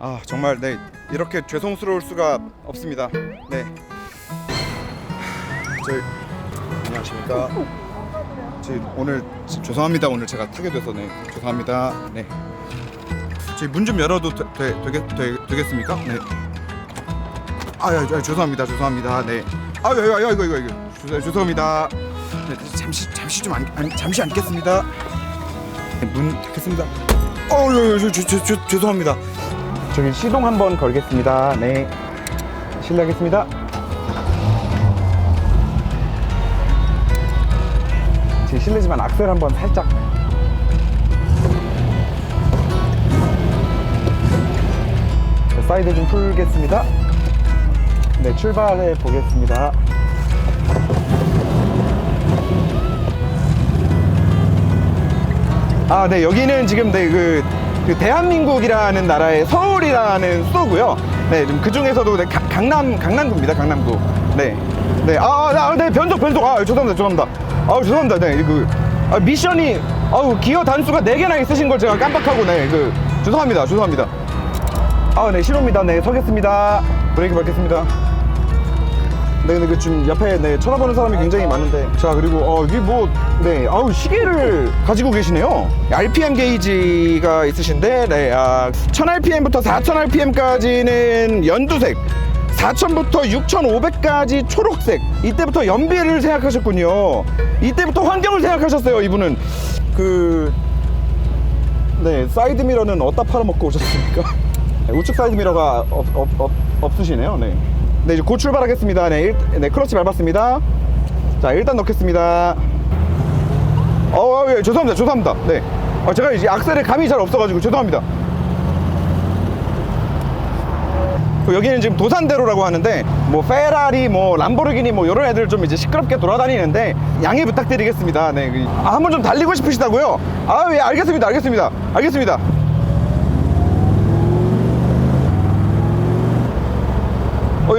아 정말 네 이렇게 죄송스러울 수가 없습니다. 네. 안녕하십니까. 오늘 죄송합니다. 오늘 제가 타게 돼서 네 죄송합니다. 네. 문 좀 열어도 되겠습니까? 네. 죄송합니다. 죄송합니다. 네. 이거 죄송합니다. 네, 잠시 앉겠습니다. 네, 문 닫겠습니다. 죄송합니다. 저기 시동 한번 걸겠습니다. 네. 실례하겠습니다. 제 실례지만 악셀 한번 살짝. 자, 사이드 좀 풀겠습니다. 네, 출발해 보겠습니다. 아, 네, 여기는 지금 네, 그 대한민국이라는 나라의 서울이라는 수도고요. 네, 좀 그 중에서도 네, 강남구입니다. 강남구. 네, 네, 네, 변속. 죄송합니다. 죄송합니다. 네, 미션이 기어 단수가 4개나 있으신 걸 제가 깜빡하고 네, 죄송합니다. 네, 신호입니다. 네, 서겠습니다. 브레이크 밟겠습니다. 네, 근데 좀 옆에 네, 쳐다보는 사람이 굉장히 많은데. 자, 그리고 이게 네, 시계를 가지고 계시네요. RPM 게이지가 있으신데, 네, 1000rpm부터 4000rpm까지는 연두색, 4000부터 6500까지 초록색. 이때부터 연비를 생각하셨군요. 이때부터 환경을 생각하셨어요. 이분은 네, 사이드 미러는 어디다 팔아먹고 오셨습니까? 네, 우측 사이드 미러가 없으시네요. 네. 네, 이제 곧 출발하겠습니다. 네, 네, 클러치 밟았습니다. 자, 일단 넣겠습니다. 예, 죄송합니다. 네. 제가 이제 악셀에 감이 잘 없어가지고 죄송합니다. 여기는 지금 도산대로라고 하는데, 페라리, 람보르기니, 이런 애들 좀 이제 시끄럽게 돌아다니는데, 양해 부탁드리겠습니다. 네. 한번 좀 달리고 싶으시다고요? 예, 알겠습니다.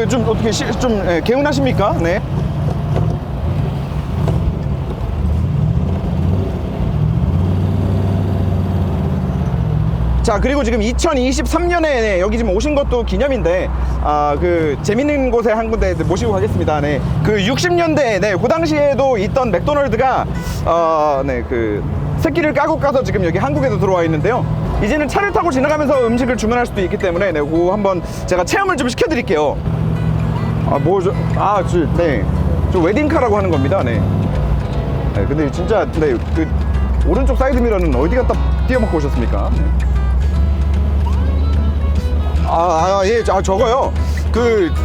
좀 어떻게 좀 개운하십니까? 네. 자, 그리고 지금 2023년에 여기 지금 오신 것도 기념인데 재밌는 곳에 한 군데 모시고 가겠습니다. 네. 60년대 네, 그 당시에도 있던 맥도날드가 네, 새끼를 까고 까서 지금 여기 한국에도 들어와 있는데요. 이제는 차를 타고 지나가면서 음식을 주문할 수도 있기 때문에 네, 그거 한번 제가 체험을 좀 시켜드릴게요. 네, 저 웨딩카라고 하는 겁니다. 네. 네, 근데 진짜 네, 오른쪽 사이드 미러는 어디 갖다 띄워먹고 오셨습니까? 네. 예, 저거요.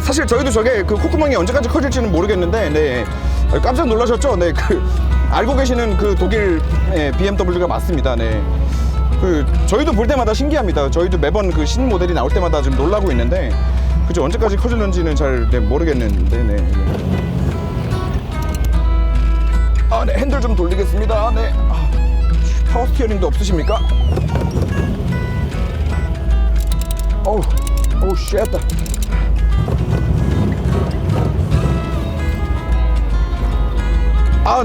사실 저희도 저게 콧구멍이 언제까지 커질지는 모르겠는데, 네, 깜짝 놀라셨죠? 네, 알고 계시는 독일 BMW가 맞습니다. 네. 저희도 볼 때마다 신기합니다. 저희도 매번 신 모델이 나올 때마다 지금 놀라고 있는데, 그죠? 언제까지 커질는지는 잘 모르겠는데, 네. 네, 핸들 좀 돌리겠습니다. 네. 파워 스티어링도 없으십니까? 쉣.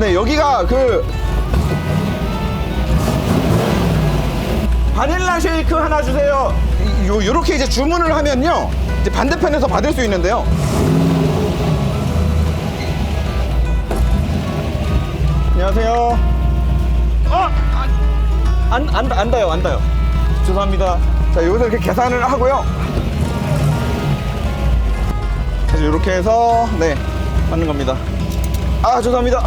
네, 여기가 바닐라 쉐이크 하나 주세요. 요렇게 이제 주문을 하면요, 이제 반대편에서 받을 수 있는데요. 안녕하세요. 안 닿아요. 죄송합니다. 자, 여기서 이렇게 계산을 하고요. 그래서 이렇게 해서 네, 받는 겁니다. 죄송합니다.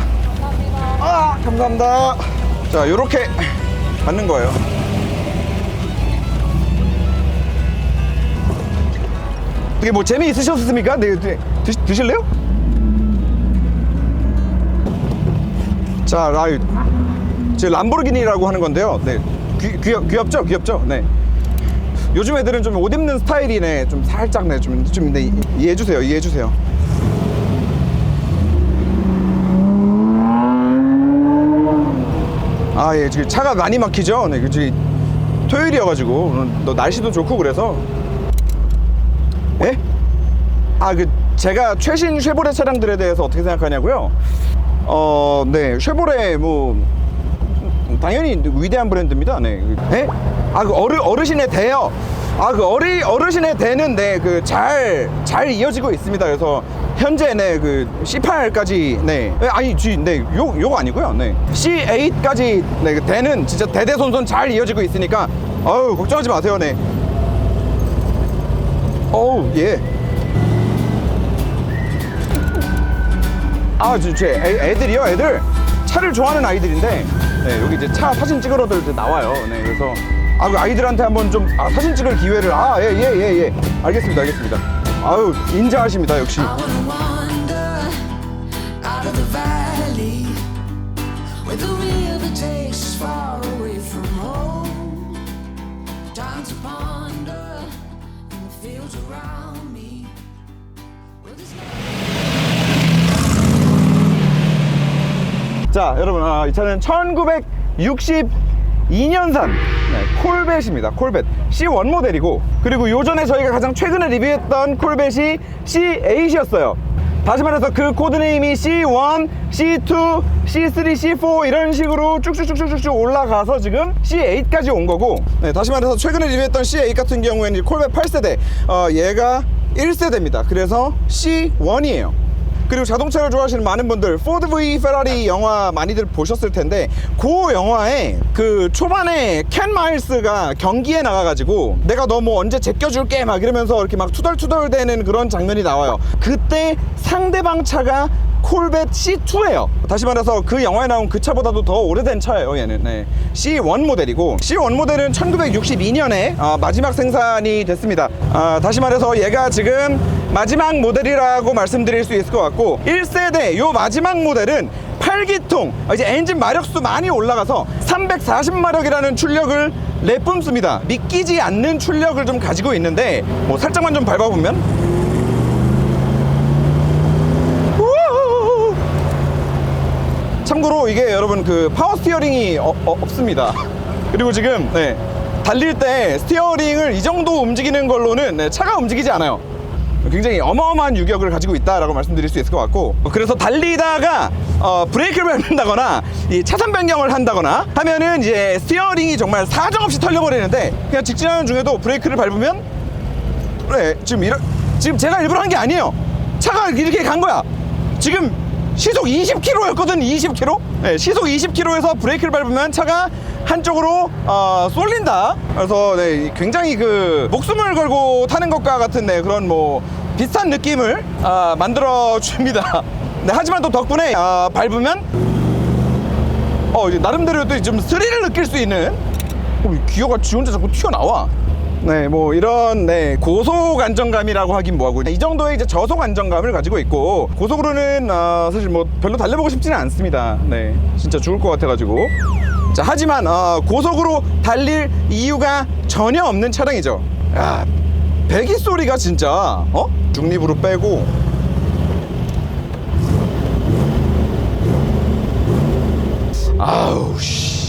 감사합니다. 자, 이렇게 받는 거예요. 이게 재미있으셨습니까? 네, 드실래요? 자, 저 람보르기니라고 하는 건데요. 네, 귀엽죠? 네. 요즘 애들은 좀 옷 입는 스타일이 네, 좀 살짝 네, 좀 네, 이해해주세요. 예, 지금 차가 많이 막히죠. 네, 토요일이어가지고 오늘 날씨도 좋고 그래서. 예? 제가 최신 쉐보레 차량들에 대해서 어떻게 생각하냐고요? 네, 쉐보레 당연히 위대한 브랜드입니다. 네. 예? 어르신의 대여. 아, 그 어르신의 대는 네, 그 잘 이어지고 있습니다. 그래서 현재 네, 그 C8까지 네, 아니 네, 요거 아니고요. 네, C8까지 네, 그 대는 진짜 대대손손 잘 이어지고 있으니까 어우 걱정하지 마세요. 네. 어우 예. 아, 애들이요, 애들 차를 좋아하는 아이들인데 네, 여기 이제 차 사진 찍으러들 나와요. 네, 그래서 아, 그 아이들한테 한번 좀 사진 찍을 기회를 예. 알겠습니다. 아유 인자하십니다 역시. 자, 여러분, 이 차는 1962년산 콜벳입니다. 콜벳 C1 모델이고, 그리고 요전에 저희가 가장 최근에 리뷰했던 콜벳이 C8이었어요. 다시 말해서 그 코드네임이 C1, C2, C3, C4 이런 식으로 쭉쭉쭉쭉쭉 올라가서 지금 C8까지 온 거고, 네, 다시 말해서 최근에 리뷰했던 C8 같은 경우에는 콜벳 8세대, 얘가 1세대입니다. 그래서 C1이에요. 그리고 자동차를 좋아하시는 많은 분들 포드 v 페라리 영화 많이들 보셨을 텐데, 그 영화에 그 초반에 켄 마일스가 경기에 나가가지고 내가 너 뭐 언제 제껴줄게 막 이러면서 이렇게 막 투덜투덜대는 그런 장면이 나와요. 그때 상대방 차가 콜벳 C2예요. 다시 말해서 그 영화에 나온 그 차보다도 더 오래된 차예요, 얘는. 네. C1 모델이고, C1 모델은 1962년에 마지막 생산이 됐습니다. 다시 말해서 얘가 지금 마지막 모델이라고 말씀드릴 수 있을 것 같고, 1세대 요 마지막 모델은 8기통, 이제 엔진 마력수 많이 올라가서 340마력이라는 출력을 내뿜습니다. 믿기지 않는 출력을 좀 가지고 있는데, 뭐 살짝만 좀 밟아보면 참고로 이게 여러분 그 파워 스티어링이 없습니다. 그리고 지금 네, 달릴 때 스티어링을 이 정도 움직이는 걸로는 네, 차가 움직이지 않아요. 굉장히 어마어마한 유격을 가지고 있다라고 말씀드릴 수 있을 것 같고, 그래서 달리다가 브레이크를 밟는다거나 이 차선 변경을 한다거나 하면은 이제 스티어링이 정말 사정없이 털려버리는데, 그냥 직진하는 중에도 브레이크를 밟으면 네, 지금 제가 일부러 한 게 아니에요. 차가 이렇게 간 거야. 지금 시속 20km였거든. 20km? 네, 시속 20km에서 브레이크를 밟으면 차가 한쪽으로 쏠린다. 그래서 네, 굉장히 그 목숨을 걸고 타는 것과 같은 네, 그런 뭐 비슷한 느낌을 만들어 줍니다. 네, 하지만 또 덕분에 밟으면 이제 나름대로 또 좀 스릴을 느낄 수 있는, 기어가 지 혼자 자꾸 튀어나와. 네, 뭐 이런 네, 고속 안정감이라고 하긴 뭐하고, 이 정도의 이제 저속 안정감을 가지고 있고, 고속으로는 사실 뭐 별로 달려보고 싶지는 않습니다. 네, 진짜 죽을 것 같아가지고. 자, 하지만 고속으로 달릴 이유가 전혀 없는 차량이죠. 야, 배기 소리가 진짜 중립으로 빼고, 아우 씨.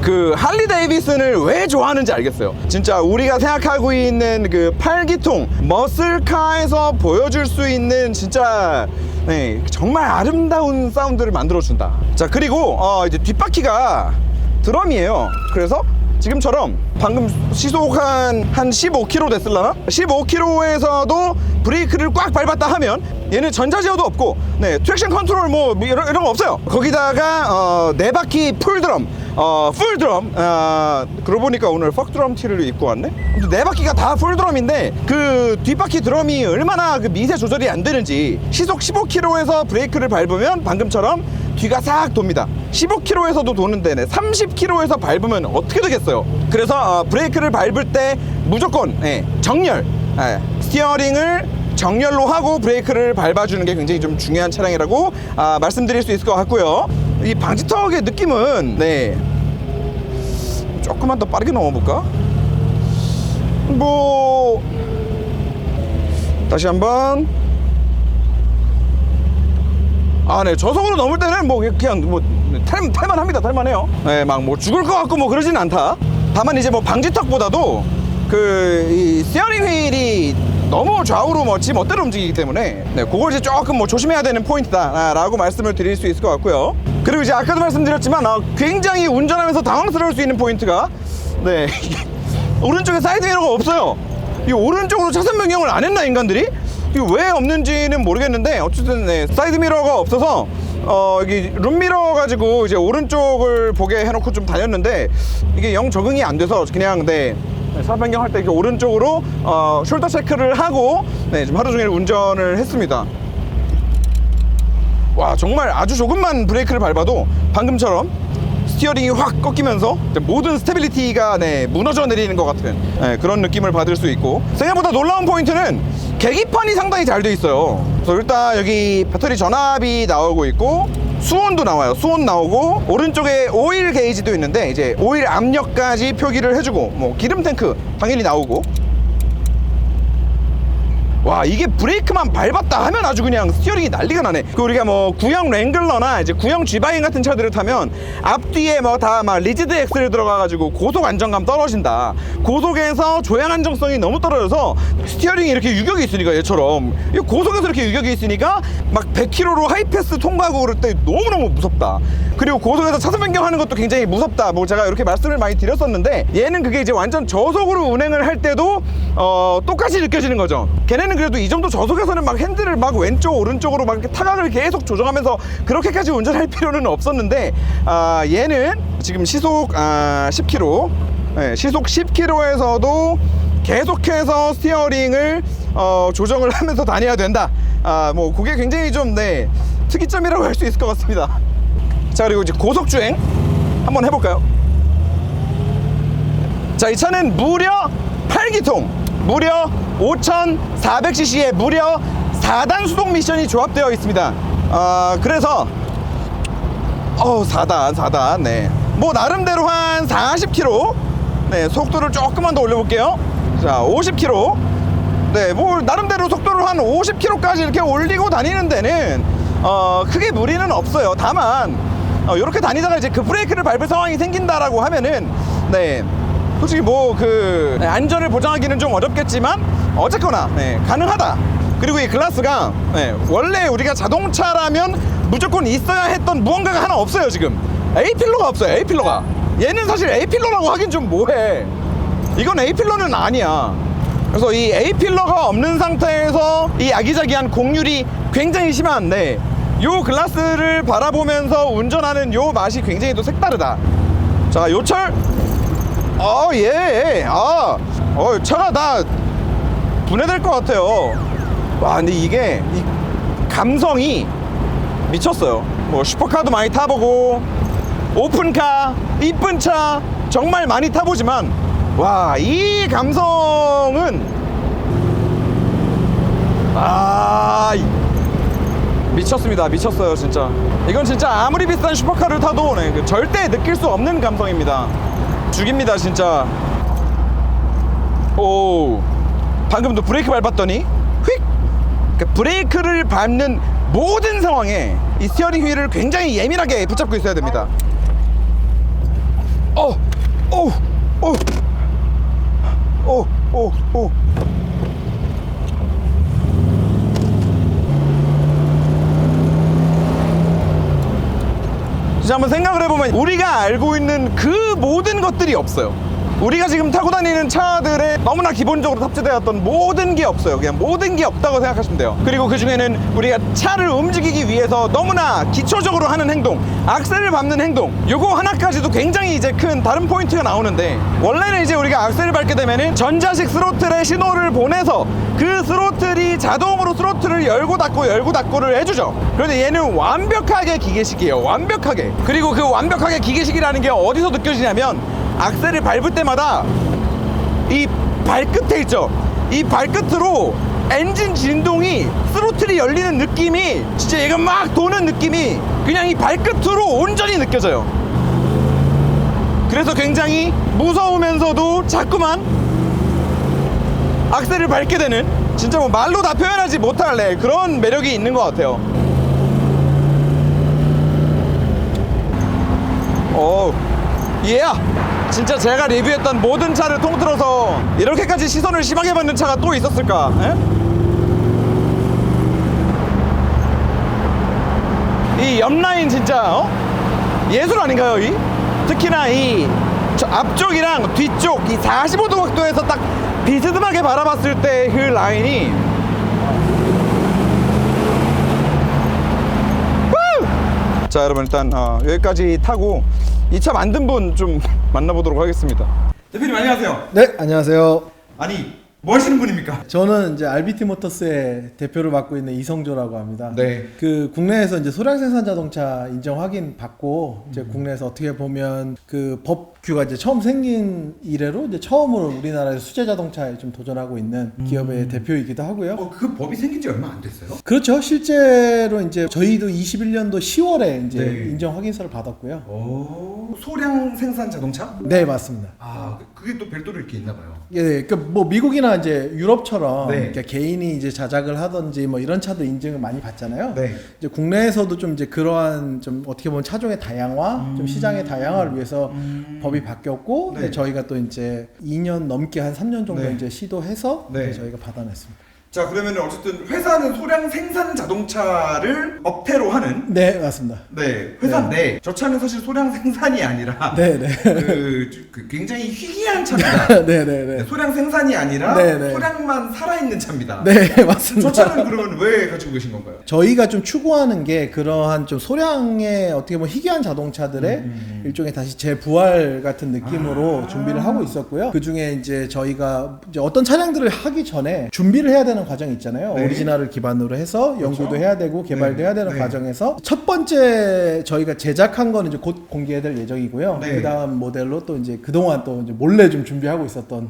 그 할리 데이비슨을 왜 좋아하는지 알겠어요. 진짜 우리가 생각하고 있는 그 8기통 머슬카에서 보여줄 수 있는 진짜 네, 정말 아름다운 사운드를 만들어준다. 자, 그리고 이제 뒷바퀴가 드럼이에요. 그래서 지금처럼 방금 시속 한 15km 됐을라나? 15km에서도 브레이크를 꽉 밟았다 하면 얘는 전자제어도 없고, 네, 트랙션 컨트롤 뭐 이런 거 없어요. 거기다가 네 바퀴 풀드럼, 풀드럼, 그러고 보니까 오늘 퍽드럼 티를 입고 왔네? 아무튼 네 바퀴가 다 풀드럼인데, 그 뒷바퀴 드럼이 얼마나 그 미세 조절이 안 되는지, 시속 15km에서 브레이크를 밟으면 방금처럼 뒤가 싹 돕니다. 15km에서도 도는데 30km에서 밟으면 어떻게 되겠어요? 그래서 브레이크를 밟을 때 무조건 정렬, 스티어링을 정렬로 하고 브레이크를 밟아주는 게 굉장히 좀 중요한 차량이라고 말씀드릴 수 있을 것 같고요. 이 방지턱의 느낌은 네, 조금만 더 빠르게 넘어볼까? 뭐 다시 한번. 네, 저속으로 넘을 때는 뭐 그냥 뭐 탈만합니다. 탈만해요. 네, 막 뭐 죽을 것 같고 뭐 그러진 않다. 다만 이제 뭐 방지턱보다도 그 이 스티어링 휠이 너무 좌우로 뭐 지 멋대로 움직이기 때문에 네, 그걸 이제 조금 뭐 조심해야 되는 포인트다라고 말씀을 드릴 수 있을 것 같고요. 그리고 이제 아까도 말씀드렸지만 굉장히 운전하면서 당황스러울 수 있는 포인트가 네, 오른쪽에 사이드 미러가 없어요. 이 오른쪽으로 차선 변경을 안 했나 인간들이? 이게 왜 없는지는 모르겠는데 어쨌든 네, 사이드 미러가 없어서 여기 룸미러 가지고 이제 오른쪽을 보게 해놓고 좀 다녔는데 이게 영 적응이 안 돼서 그냥 네, 차선 변경할 때 이렇게 오른쪽으로 숄더 체크를 하고 네, 좀 하루 종일 운전을 했습니다. 와, 정말 아주 조금만 브레이크를 밟아도 방금처럼 스티어링이 확 꺾이면서 모든 스테빌리티가 네, 무너져 내리는 것 같은 네, 그런 느낌을 받을 수 있고, 생각보다 놀라운 포인트는 계기판이 상당히 잘 돼 있어요. 그래서 일단 여기 배터리 전압이 나오고 있고 수온도 나와요. 수온 나오고 오른쪽에 오일 게이지도 있는데 이제 오일 압력까지 표기를 해주고 뭐 기름 탱크 당연히 나오고. 와, 이게 브레이크만 밟았다 하면 아주 그냥 스티어링이 난리가 나네. 그 우리가 뭐 구형 랭글러나 이제 구형 G바인 같은 차들을 타면 앞뒤에 뭐 다 막 리지드 엑셀 들어가가지고 고속 안정감 떨어진다, 고속에서 조향 안정성이 너무 떨어져서 스티어링이 이렇게 유격이 있으니까 얘처럼 이 고속에서 이렇게 유격이 있으니까 막 100km로 하이패스 통과하고 그럴 때 너무너무 무섭다. 그리고 고속에서 차선 변경하는 것도 굉장히 무섭다. 뭐 제가 이렇게 말씀을 많이 드렸었는데 얘는 그게 이제 완전 저속으로 운행을 할 때도 똑같이 느껴지는 거죠. 걔네는 그래도 이 정도 저속에서는 막 핸들을 막 왼쪽 오른쪽으로 막 이렇게 타각을 계속 조정하면서 그렇게까지 운전할 필요는 없었는데 얘는 지금 시속 10km 네, 시속 10km에서도 계속해서 스티어링을 조정을 하면서 다녀야 된다. 뭐 그게 굉장히 좀 네, 특이점이라고 할 수 있을 것 같습니다. 자, 그리고 이제 고속주행 한번 해볼까요? 자, 이 차는 무려 8기통 무려 5400cc에 무려 4단 수동 미션이 조합되어 있습니다. 그래서 4단 네, 뭐 나름대로 한 40km 네, 속도를 조금만 더 올려볼게요. 자, 50km 네, 뭐 나름대로 속도를 한 50km까지 이렇게 올리고 다니는 데는 크게 무리는 없어요. 다만 이렇게 다니다가 이제 그 브레이크를 밟을 상황이 생긴다라고 하면은 네, 솔직히 뭐 그 안전을 보장하기는 좀 어렵겠지만 어쨌거나 네, 가능하다. 그리고 이 글라스가 네, 원래 우리가 자동차라면 무조건 있어야 했던 무언가가 하나 없어요. 지금 A필러가 없어요. A필러가. 얘는 사실 A필러라고 하긴 좀 뭐해. 이건 A필러는 아니야. 그래서 이 A필러가 없는 상태에서 이 아기자기한 공률이 굉장히 심한데 요 글라스를 바라보면서 운전하는 요 맛이 굉장히 또 색다르다. 자, 요철 예. 차가 다 분해될 것 같아요. 와, 근데 이게 이 감성이 미쳤어요. 뭐 슈퍼카도 많이 타보고 오픈카, 이쁜 차 정말 많이 타보지만 와, 이 감성은 미쳤습니다. 미쳤어요 진짜. 이건 진짜 아무리 비싼 슈퍼카를 타도 네, 절대 느낄 수 없는 감성입니다. 죽입니다 진짜. 오, 방금도 브레이크 밟았더니 휙! 그러니까 브레이크를 밟는 모든 상황에 이 스티어링 휠을 굉장히 예민하게 붙잡고 있어야 됩니다. 진짜 한번 생각을 해보면 우리가 알고 있는 그 모든 것들이 없어요. 우리가 지금 타고 다니는 차들에 너무나 기본적으로 탑재되었던 모든 게 없어요. 그냥 모든 게 없다고 생각하시면 돼요. 그리고 그 중에는 우리가 차를 움직이기 위해서 너무나 기초적으로 하는 행동, 악셀을 밟는 행동, 요거 하나까지도 굉장히 이제 큰 다른 포인트가 나오는데, 원래는 이제 우리가 악셀을 밟게 되면은 전자식 스로틀에 신호를 보내서 그 스로틀이 자동으로 스로틀을 열고 닫고를 해주죠. 그런데 얘는 완벽하게 기계식이에요. 완벽하게. 그리고 그 완벽하게 기계식이라는 게 어디서 느껴지냐면 악셀을 밟을 때마다 이 발끝에 있죠. 이 발끝으로 엔진 진동이, 스로틀이 열리는 느낌이, 진짜 얘가 막 도는 느낌이 그냥 이 발끝으로 온전히 느껴져요. 그래서 굉장히 무서우면서도 자꾸만 악셀을 밟게 되는, 진짜 뭐 말로 다 표현하지 못할 그런 매력이 있는 것 같아요. 진짜 제가 리뷰했던 모든 차를 통틀어서 이렇게까지 시선을 심하게 받는 차가 또 있었을까? 이 옆라인 진짜 예술 아닌가요? 특히나 이 저 앞쪽이랑 뒤쪽 이 45도 각도에서 딱 비스듬하게 바라봤을 때 그 라인이 자 여러분 일단 여기까지 타고 이 차 만든 분 좀 만나보도록 하겠습니다. 대표님 안녕하세요. 네, 안녕하세요. 아니 뭐 하시는 분입니까? 저는 이제 RBT 모터스의 대표를 맡고 있는 이성조라고 합니다. 네. 그 국내에서 이제 소량 생산 자동차 인정 확인 받고 이제 국내에서 어떻게 보면 그 법규가 이제 처음 생긴 이래로 이제 처음으로 우리나라에서 수제 자동차에 좀 도전하고 있는 기업의 대표이기도 하고요. 그 법이 생긴 지 얼마 안 됐어요? 그렇죠. 실제로 이제 저희도 21년도 10월에 이제 네. 인정 확인서를 받았고요. 오, 소량 생산 자동차? 네, 맞습니다. 아, 그게 또 별도로 이렇게 있나 봐요. 예, 그 뭐 미국이나 이제 유럽처럼 네. 이렇게 개인이 이제 자작을 하든지 뭐 이런 차도 인증을 많이 받잖아요. 네. 이제 국내에서도 좀 이제 그러한 좀 어떻게 보면 차종의 다양화, 좀 시장의 다양화를 위해서 법이 바뀌었고, 네. 네, 저희가 또 이제 2년 넘게 한 3년 정도 네. 이제 시도해서 네. 이제 저희가 받아냈습니다. 자 그러면 어쨌든 회사는 소량 생산 자동차를 업태로 하는 네, 맞습니다. 네 회사인데 저 차는 사실 소량 생산이 아니라 네, 네. 그 굉장히 희귀한 차입니다. 네, 네, 네. 소량 생산이 아니라 네, 네. 소량만 살아있는 차입니다. 네, 맞습니다. 저 차는 그러면 왜 가지고 계신 건가요? 저희가 좀 추구하는 게 그러한 좀 소량의 어떻게 보면 희귀한 자동차들의 일종의 다시 재부활 같은 느낌으로 준비를 하고 있었고요. 그 중에 이제 저희가 이제 어떤 차량들을 하기 전에 준비를 해야 되는 과정이 있잖아요. 네. 오리지널을 기반으로 해서 연구도 그렇죠. 해야 되고 개발도 네. 해야 되는 네. 과정에서 첫 번째 저희가 제작한 거는 이제 곧 공개될 예정이고요. 네. 그 다음 모델로 또 이제 그동안 또 이제 몰래 좀 준비하고 있었던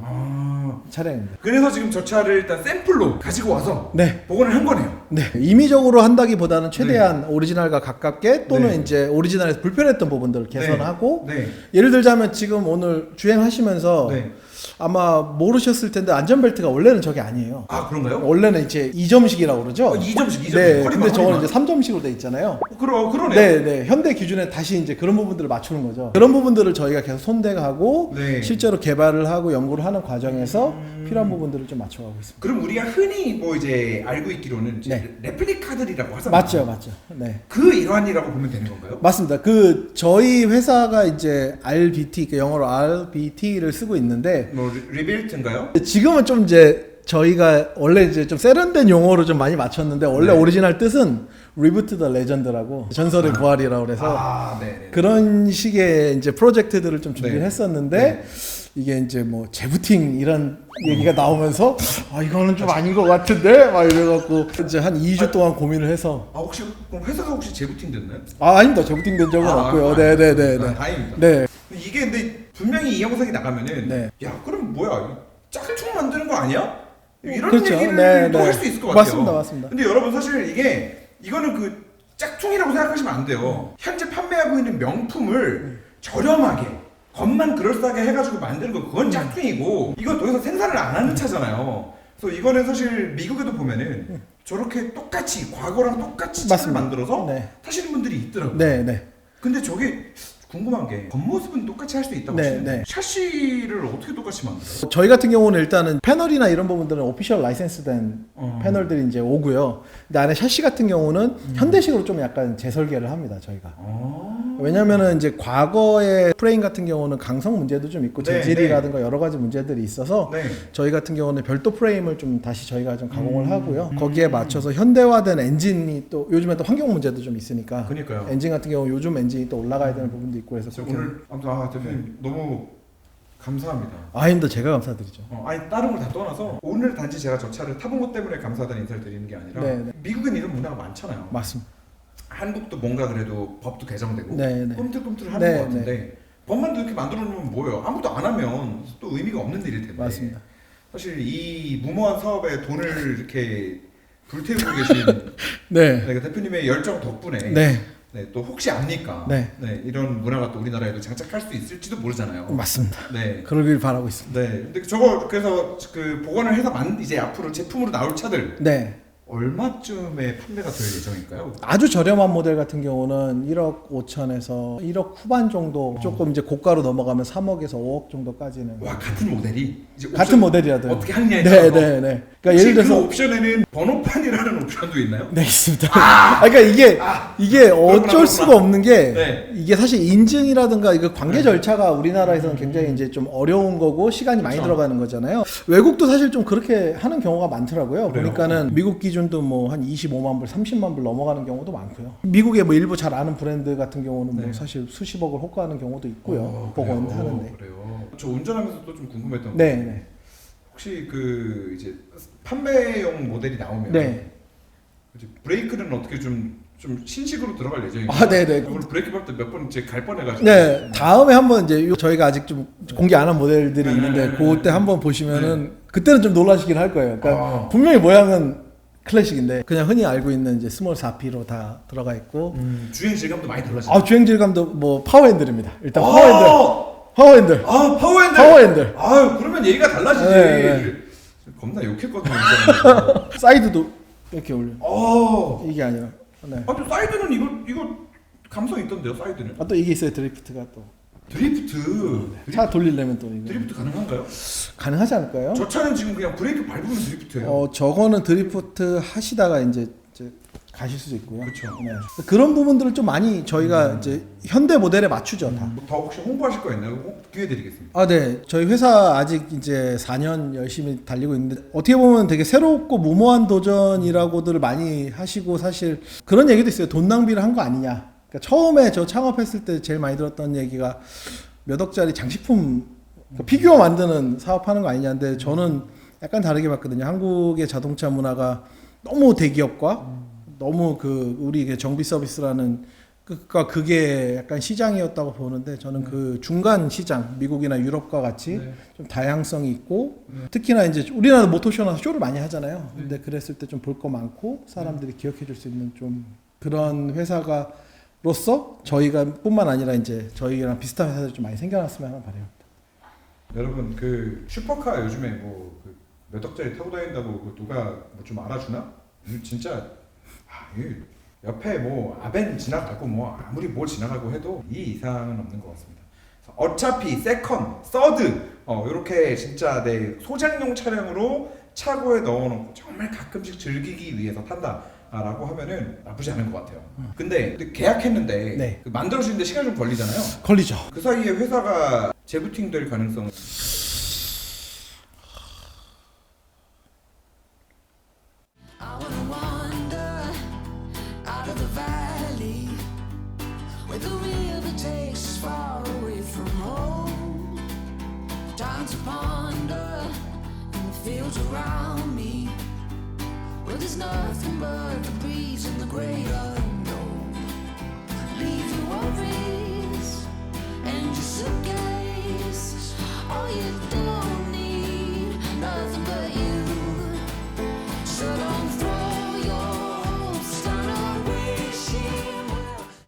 차량입니다. 그래서 지금 저 차를 일단 샘플로 가지고 와서 네. 복원을 한 거네요. 네, 임의적으로 한다기보다는 최대한 오리지널과 가깝게 또는 네. 이제 오리지널에서 불편했던 부분들을 개선하고 네. 예를 들자면 지금 오늘 주행하시면서 네. 아마 모르셨을 텐데 안전벨트가 원래는 저게 아니에요. 아 그런가요? 원래는 이제 2점식이라고 그러죠. 2점식. 네, 허리만, 근데 저거는 허리만. 이제 3점식으로 돼 있잖아요. 그러네요. 네, 네. 현대 기준에 다시 이제 그런 부분들을 맞추는 거죠. 그런 부분들을 저희가 계속 손대가고 네. 실제로 개발을 하고 연구를 하는 과정에서 필요한 부분들을 좀 맞춰가고 있습니다. 그럼 우리가 흔히 뭐 이제 알고 있기로는 이제 네. 레플리카들이라고 하잖아요. 맞죠, 맞죠. 네. 그 일환이라고 보면 되는 건가요? 맞습니다. 그 저희 회사가 이제 RBT, 그 영어로 RBT를 쓰고 있는데 뭐 리빌트인가요? 지금은 좀 이제 저희가 원래 이제 좀 세련된 용어로 좀 많이 맞췄는데 원래 네. 오리지널 뜻은 Reboot the Legend라고 전설의 부활이라고 그래서 네. 그런 식의 이제 프로젝트들을 좀 준비를 네. 했었는데 네. 이게 이제 뭐 재부팅 이런 얘기가 나오면서 아 이거는 좀 아닌 것 같은데 막 이래갖고 이제 한 2주 동안 고민을 해서 혹시 그럼 회사가 혹시 재부팅 됐나요? 아 아닙니다. 재부팅 된 적은 없고요. 네네네. 다행입니다. 네. 이게 근데 분명히 이 영상이 나가면은 네. 야 그럼 뭐야 짝퉁 만드는 거 아니야? 이런 그렇죠. 얘기를 네, 또 네. 할 수 있을 것 같아요. 맞습니다, 맞습니다. 근데 여러분 사실 이거는 그 짝퉁이라고 생각하시면 안 돼요. 현재 판매하고 있는 명품을 저렴하게 겉만 그럴싸하게 해가지고 만드는 거 그건 짝퉁이고 이건 더 이상 생산을 안 하는 차잖아요. 그래서 이거는 사실 미국에도 보면은 저렇게 똑같이 과거랑 똑같이 차를 맞습니다. 만들어서 네. 타시는 분들이 있더라고요. 네, 네. 근데 저게 궁금한 게 겉모습은 똑같이 할 수 있다고 네, 하시는데 네. 샤시를 어떻게 똑같이 만들어요? 저희 같은 경우는 일단은 패널이나 이런 부분들은 오피셜 라이센스된 패널들이 이제 오고요. 근데 안에 샤시 같은 경우는 현대식으로 좀 약간 재설계를 합니다, 저희가. 왜냐면은 이제 과거의 프레임 같은 경우는 강성 문제도 좀 있고 네, 재질이라든가 여러 가지 문제들이 있어서 네. 저희 같은 경우는 별도 프레임을 좀 다시 저희가 좀 가공을 하고요. 거기에 맞춰서 현대화된 엔진이 또 요즘에 또 환경 문제도 좀 있으니까 그러니까요. 엔진 같은 경우 요즘 엔진이 또 올라가야 되는 부분도 있고 해서 그렇게 오늘 아무튼 대표님 너무 감사합니다. 아닙니다. 제가 감사드리죠. 아니 다른 걸 다 떠나서 오늘 단지 제가 저 차를 타본 것 때문에 감사하다는 인사를 드리는 게 아니라 네, 네. 미국엔 이런 문화가 많잖아요. 맞습니다. 한국도 뭔가 그래도 법도 개정되고 네, 네. 꿈틀꿈틀 하는 네, 것 같은데 법만 이렇게 만들어 놓으면 뭐예요? 아무도 안 하면 또 의미가 없는 일일 텐데. 맞습니다. 사실 이 무모한 사업에 돈을 이렇게 불태우고 계신 네. 네, 대표님의 열정 덕분에 네. 네, 또 혹시 압니까? 네. 이런 문화가 또 우리나라에도 장착할 수 있을지도 모르잖아요. 맞습니다. 네. 그러길 바라고 있습니다. 네. 근데 저거 그래서 그 복원을 해서 이제 앞으로 제품으로 나올 차들 네. 얼마쯤에 판매가 될 예정일까요? 아주 저렴한 모델 같은 경우는 1억 5천에서 1억 후반 정도 조금 이제 고가로 넘어가면 3억에서 5억 정도까지는 와 같은 모델이 이제 같은 모델이라도 어떻게 하느냐에 네, 따라서 네, 네. 그러니까 예를 들어서 그 옵션에는 번호판이라는 옵션도 있나요? 네, 있습니다. 그러니까 이게 어쩔 수가 없는 게 네. 이게 사실 인증이라든가 이거 관계 절차가 우리나라에서는 굉장히 이제 좀 어려운 거고 시간이 많이 들어가는 거잖아요. 외국도 사실 좀 그렇게 하는 경우가 많더라고요. 그래요? 보니까는 미국 기준도 뭐 한 25만 불, 30만 불 넘어가는 경우도 많고요. 미국의 뭐 일부 잘 아는 브랜드 같은 경우는 뭐 사실 수십억을 호가하는 경우도 있고요. 보건 하는데. 그래요. 저 운전하면서 또 좀 궁금했던 네, 게 네. 혹시 그 이제 판매용 모델이 나오면 네. 이제 브레이크는 어떻게 좀 신식으로 들어갈 예정인가요? 아, 네네. 오늘 브레이크 밟을 때 몇 번 이제 갈 뻔해가지고. 네, 다음에 한번 이제 저희가 아직 좀 공개 안 한 모델들이 있는데 그때 한번 보시면은 그때는 좀 놀라시긴 할 거예요. 그러니까 분명히 모양은 클래식인데 그냥 흔히 알고 있는 이제 스몰 4P로 다 들어가 있고 주행 질감도 많이 달라지죠. 아, 주행 질감도 뭐 파워 핸들입니다. 일단 파워 핸들. 아, 파워핸들. 파워핸들. 아, 그러면 얘기가 달라지지. 네. 겁나 욕했거든요. 사이드도 이렇게 올려. 어. 이게 아니라. 네. 아, 저 사이드는 이거 감성 있던데요, 사이드는. 아, 또 이게 있어요. 드리프트가 또. 드리프트. 차 돌리려면 또 이거. 드리프트 가능한가요? 가능하지 않을까요? 저 차는 지금 그냥 브레이크 밟으면 드리프트예요. 저거는 드리프트 하시다가 이제 가실 수도 있고요. 그쵸. 네. 그런 부분들을 좀 많이 저희가 이제 현대 모델에 맞추죠, 다. 더 혹시 홍보하실 거 있나요? 기회 드리겠습니다. 아, 네. 저희 회사 아직 이제 4년 열심히 달리고 있는데 어떻게 보면 되게 새롭고 무모한 도전이라고들 많이 하시고 사실 그런 얘기도 있어요. 돈 낭비를 한 거 아니냐. 그러니까 처음에 저 창업했을 때 제일 많이 들었던 얘기가 몇 억짜리 장식품 그러니까 피규어 만드는 사업하는 거 아니냐인데 저는 약간 다르게 봤거든요. 한국의 자동차 문화가 너무 대기업과 너무 우리 정비 서비스라는 그게 약간 시장이었다고 보는데 저는 그 중간 시장 미국이나 유럽과 같이 좀 다양성이 있고 특히나 이제 우리나라 모토쇼나 쇼를 많이 하잖아요. 근데 그랬을 때 좀 볼 거 많고 사람들이 기억해 줄 수 있는 좀 그런 회사가로서 저희가 뿐만 아니라 이제 저희랑 비슷한 회사들이 좀 많이 생겨났으면 하는 바람입니다. 여러분 그 슈퍼카 요즘에 뭐 몇 억짜리 타고 다닌다고 그 누가 뭐 좀 알아주나? 진짜 옆에 뭐 아벤 지나가고 뭐 아무리 뭘 지나가고 해도 이 이상은 없는 것 같습니다. 어차피 세컨, 서드 이렇게 진짜 내 소장용 차량으로 차고에 넣어놓고 정말 가끔씩 즐기기 위해서 탄다라고 하면은 나쁘지 않은 것 같아요. 근데 계약했는데 네. 그 만들어주는데 시간이 좀 걸리잖아요. 걸리죠. 그 사이에 회사가 재부팅될 가능성은 I wanna wander out of the valley where the river takes us far away from home. Time to ponder in the fields around me where there's nothing but the breeze and the great unknown. Leave your worries and your suitcase. All you do